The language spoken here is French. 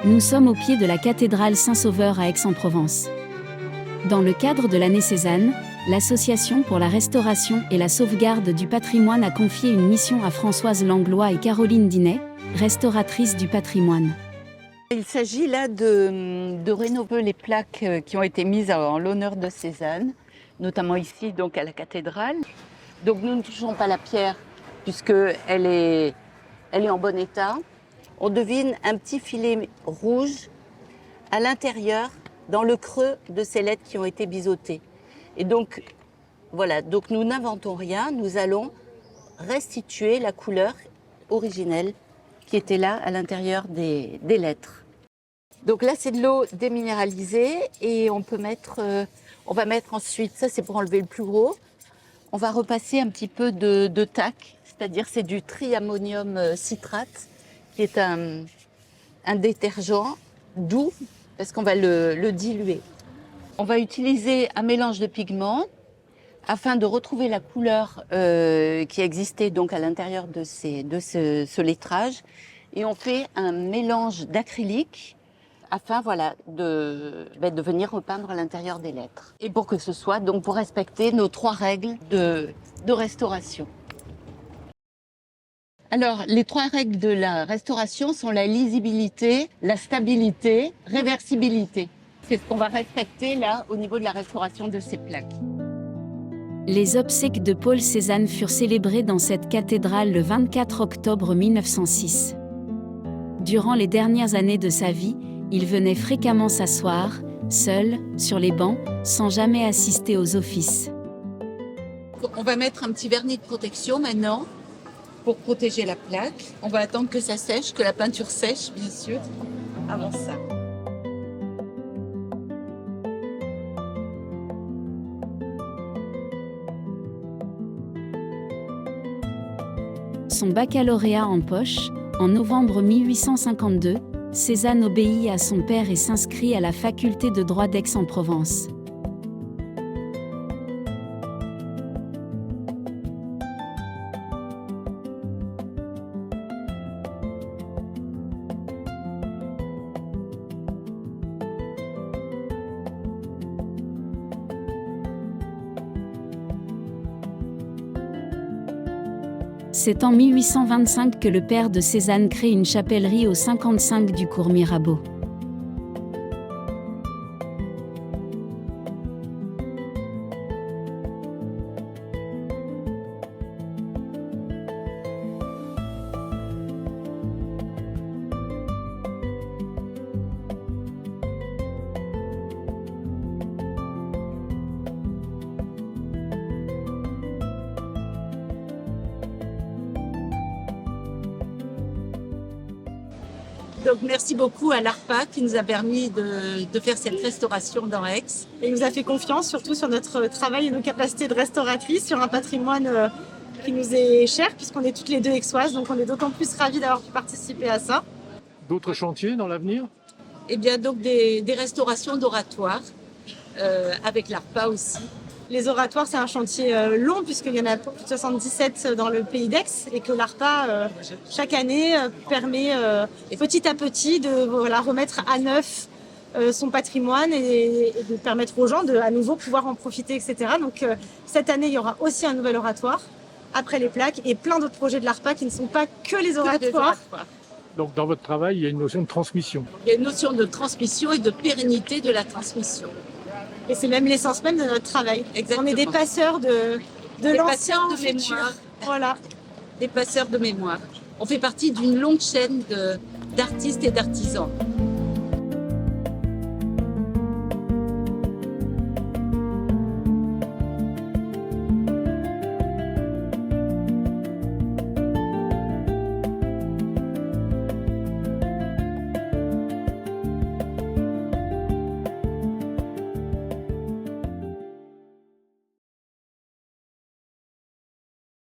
Nous sommes au pied de la cathédrale Saint-Sauveur à Aix-en-Provence. Dans le cadre de l'année Cézanne, l'Association pour la restauration et la sauvegarde du patrimoine a confié une mission à Françoise Langlois et Caroline Dinet, restauratrices du patrimoine. Il s'agit là de rénover les plaques qui ont été mises en l'honneur de Cézanne, notamment ici donc à la cathédrale. Donc nous ne touchons pas la pierre puisqu'elle est en bon état. On devine un petit filet rouge à l'intérieur, dans le creux de ces lettres qui ont été biseautées. Et donc voilà, donc nous n'inventons rien, nous allons restituer la couleur originelle qui était là à l'intérieur des lettres. Donc là c'est de l'eau déminéralisée et on va mettre ensuite, ça c'est pour enlever le plus gros, on va repasser un petit peu de TAC, c'est-à-dire c'est du triammonium citrate, qui est un détergent doux parce qu'on va le diluer. On va utiliser un mélange de pigments afin de retrouver la couleur qui existait donc à l'intérieur de ce lettrage. Et on fait un mélange d'acrylique afin de venir repeindre à l'intérieur des lettres. Et pour que ce soit, donc pour respecter nos 3 règles de restauration. Alors, les 3 règles de la restauration sont la lisibilité, la stabilité, réversibilité. C'est ce qu'on va respecter là au niveau de la restauration de ces plaques. Les obsèques de Paul Cézanne furent célébrées dans cette cathédrale le 24 octobre 1906. Durant les dernières années de sa vie, il venait fréquemment s'asseoir, seul, sur les bancs, sans jamais assister aux offices. On va mettre un petit vernis de protection maintenant pour protéger la plaque. On va attendre que ça sèche, que la peinture sèche, bien sûr, avant ça. Son baccalauréat en poche, en novembre 1852, Cézanne obéit à son père et s'inscrit à la faculté de droit d'Aix-en-Provence. C'est en 1825 que le père de Cézanne crée une chapellerie au 55 du cours Mirabeau. Donc merci beaucoup à l'ARPA qui nous a permis de faire cette restauration dans Aix. Et nous a fait confiance surtout sur notre travail et nos capacités de restauratrice, sur un patrimoine qui nous est cher puisqu'on est toutes les deux aixoises, donc on est d'autant plus ravis d'avoir pu participer à ça. D'autres chantiers dans l'avenir ? Et bien donc des restaurations d'oratoires avec l'ARPA aussi. Les oratoires, c'est un chantier long puisqu'il y en a plus de 77 dans le pays d'Aix et que l'ARPA, chaque année, permet petit à petit de remettre à neuf son patrimoine et de permettre aux gens de à nouveau pouvoir en profiter, etc. Donc cette année, il y aura aussi un nouvel oratoire après les plaques et plein d'autres projets de l'ARPA qui ne sont pas que les oratoires. Donc dans votre travail, il y a une notion de transmission. Il y a une notion de transmission et de pérennité de la transmission. Et c'est même l'essence même de notre travail. Exactement. On est des passeurs de l'ancien de au futur. mémoire. Voilà. Des passeurs de mémoire. On fait partie d'une longue chaîne d'artistes et d'artisans.